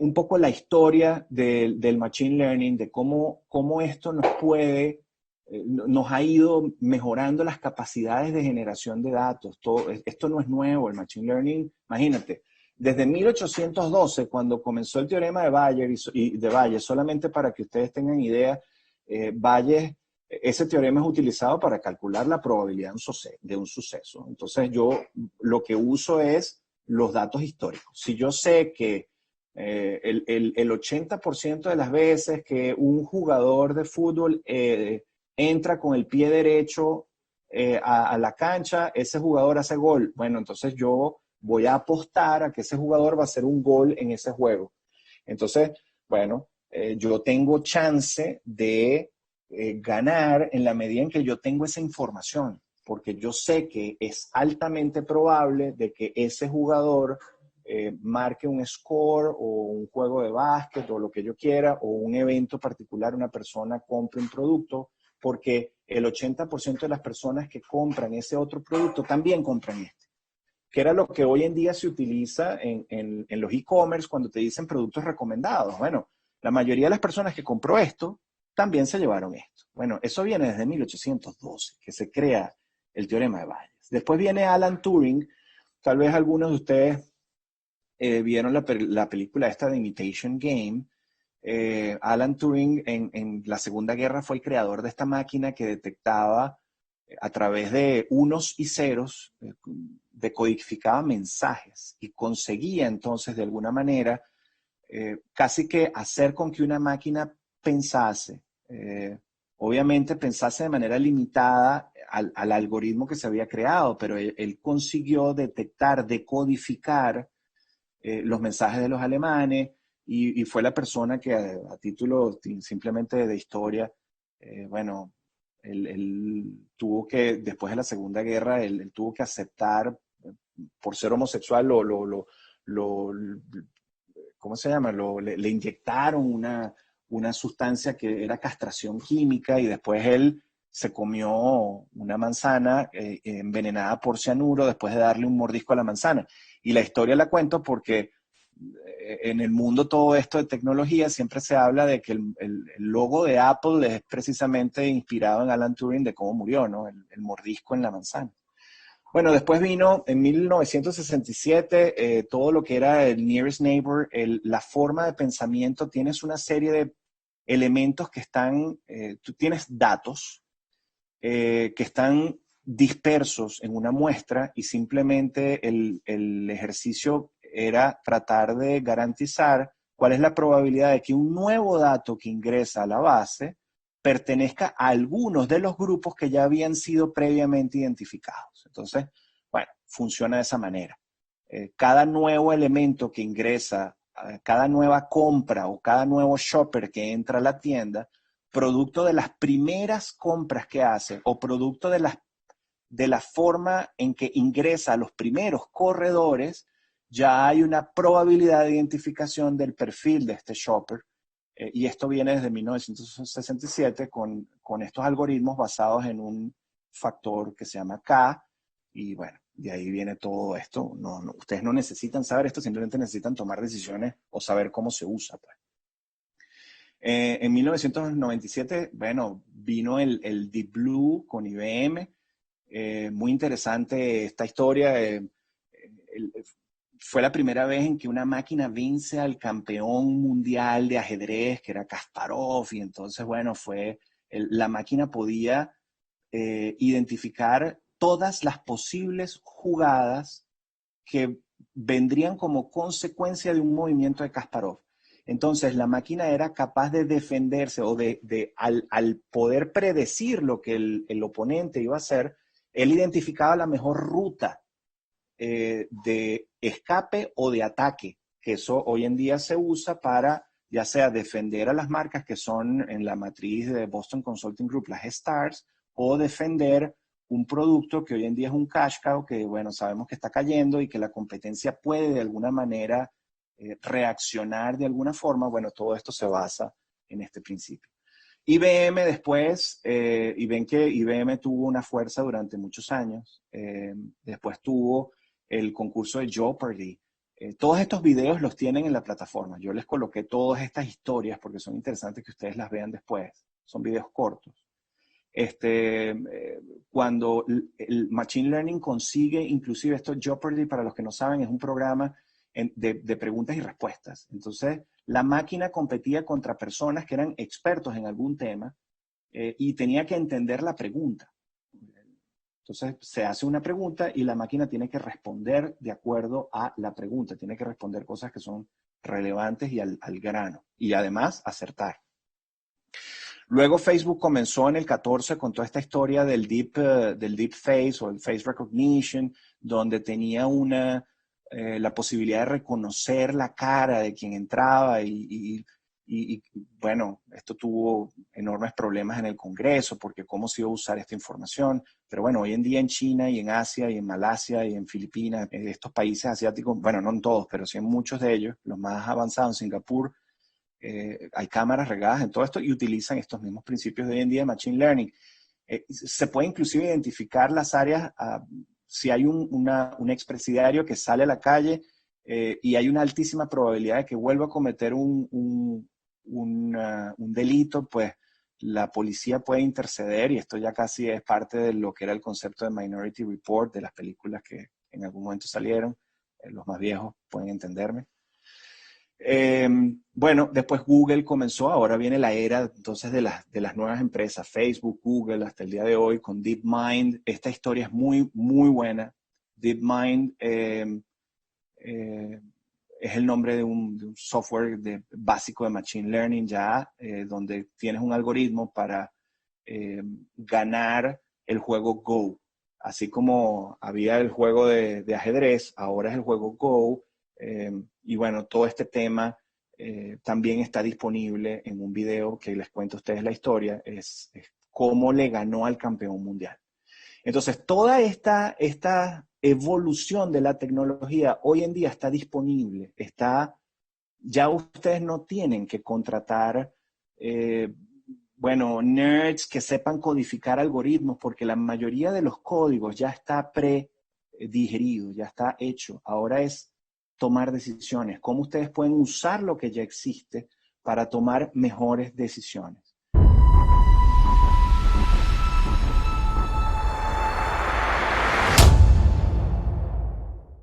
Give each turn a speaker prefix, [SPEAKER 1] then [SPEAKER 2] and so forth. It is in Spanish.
[SPEAKER 1] un poco la historia del Machine Learning, de cómo esto nos ha ido mejorando las capacidades de generación de datos. Esto no es nuevo, el Machine Learning, imagínate, desde 1812, cuando comenzó el teorema de Bayes, y de Bayes, solamente para que ustedes tengan idea, Bayes, ese teorema es utilizado para calcular la probabilidad de un suceso. Entonces yo lo que uso es los datos históricos. Si yo sé que el 80% de las veces que un jugador de fútbol entra con el pie derecho a la cancha, ese jugador hace gol. Bueno, entonces yo voy a apostar a que ese jugador va a hacer un gol en ese juego. Entonces, bueno, yo tengo chance de ganar en la medida en que yo tengo esa información, porque yo sé que es altamente probable de que ese jugador marque un score o un juego de básquet o lo que yo quiera, o un evento particular, una persona compre un producto, porque el 80% de las personas que compran ese otro producto también compran este, que era lo que hoy en día se utiliza en los e-commerce cuando te dicen productos recomendados. Bueno, la mayoría de las personas que compró esto también se llevaron esto. Bueno, eso viene desde 1812, que se crea el teorema de Bayes. Después viene Alan Turing. Tal vez algunos de ustedes vieron la película esta de Imitation Game. Alan Turing en la Segunda Guerra fue el creador de esta máquina que detectaba a través de unos y ceros, decodificaba mensajes y conseguía entonces de alguna manera casi que hacer con que una máquina pensase, obviamente pensase de manera limitada al algoritmo que se había creado, pero él consiguió detectar, decodificar los mensajes de los alemanes y fue la persona que a título simplemente de historia, bueno, él tuvo que, después de la Segunda Guerra, él tuvo que aceptar, por ser homosexual, lo ¿cómo se llama? Le inyectaron una sustancia que era castración química y después él se comió una manzana envenenada por cianuro después de darle un mordisco a la manzana. Y la historia la cuento porque en el mundo todo esto de tecnología siempre se habla de que el logo de Apple es precisamente inspirado en Alan Turing de cómo murió, ¿no? El mordisco en la manzana. Bueno, después vino en 1967 todo lo que era el Nearest Neighbor, la forma de pensamiento. Tienes una serie de elementos que están, tú tienes datos que están dispersos en una muestra y simplemente el ejercicio era tratar de garantizar cuál es la probabilidad de que un nuevo dato que ingresa a la base pertenezca a algunos de los grupos que ya habían sido previamente identificados. Entonces, bueno, funciona de esa manera. Cada nuevo elemento que ingresa, cada nueva compra o cada nuevo shopper que entra a la tienda, producto de las primeras compras que hace o producto de la forma en que ingresa a los primeros corredores, ya hay una probabilidad de identificación del perfil de este shopper. Y esto viene desde 1967 con estos algoritmos basados en un factor que se llama K. Y bueno, de ahí viene todo esto. Ustedes no necesitan saber esto, simplemente necesitan tomar decisiones o saber cómo se usa, pues. En 1997, bueno, vino el Deep Blue con IBM. Muy interesante esta historia. Fue la primera vez en que una máquina vence al campeón mundial de ajedrez, que era Kasparov, y entonces, bueno, la máquina podía identificar todas las posibles jugadas que vendrían como consecuencia de un movimiento de Kasparov. Entonces, la máquina era capaz de defenderse o al poder predecir lo que el oponente iba a hacer, él identificaba la mejor ruta de escape o de ataque, que eso hoy en día se usa para ya sea defender a las marcas que son en la matriz de Boston Consulting Group, las Stars, o defender un producto que hoy en día es un cash cow, que bueno, sabemos que está cayendo y que la competencia puede de alguna manera reaccionar de alguna forma. Bueno, todo esto se basa en este principio. IBM después, y ven que IBM tuvo una fuerza durante muchos años, después tuvo el concurso de Jeopardy, Todos estos videos los tienen en la plataforma. Yo les coloqué todas estas historias porque son interesantes que ustedes las vean después. Son videos cortos. Cuando el Machine Learning consigue, inclusive esto, Jeopardy, para los que no saben, es un programa de preguntas y respuestas. Entonces, la máquina competía contra personas que eran expertos en algún tema y tenía que entender la pregunta. Entonces, se hace una pregunta y la máquina tiene que responder de acuerdo a la pregunta. Tiene que responder cosas que son relevantes y al grano. Y además, acertar. Luego Facebook comenzó en el 14 con toda esta historia del deep face o el face recognition, donde tenía la posibilidad de reconocer la cara de quien entraba y bueno, esto tuvo enormes problemas en el Congreso porque cómo se iba a usar esta información. Pero bueno, hoy en día en China y en Asia y en Malasia y en Filipinas, en estos países asiáticos, bueno, no en todos, pero sí en muchos de ellos, los más avanzados, en Singapur, hay cámaras regadas en todo esto y utilizan estos mismos principios de hoy en día de Machine Learning. Se puede inclusive identificar las áreas, si hay un expresidiario que sale a la calle y hay una altísima probabilidad de que vuelva a cometer un delito, pues la policía puede interceder y esto ya casi es parte de lo que era el concepto de Minority Report, de las películas que en algún momento salieron. Los más viejos pueden entenderme. Bueno, después Google comenzó, ahora viene la era entonces de las nuevas empresas, Facebook, Google, hasta el día de hoy con DeepMind. Esta historia es muy, muy buena. DeepMind es el nombre de un software básico de Machine Learning ya, donde tienes un algoritmo para ganar el juego Go. Así como había el juego de ajedrez, ahora es el juego Go. Y bueno, todo este tema también está disponible en un video que les cuento a ustedes la historia, es cómo le ganó al campeón mundial. Entonces, toda esta evolución de la tecnología hoy en día está disponible, ya ustedes no tienen que contratar, bueno, nerds que sepan codificar algoritmos, porque la mayoría de los códigos ya está predigerido, ya está hecho. Ahora es tomar decisiones, cómo ustedes pueden usar lo que ya existe para tomar mejores decisiones.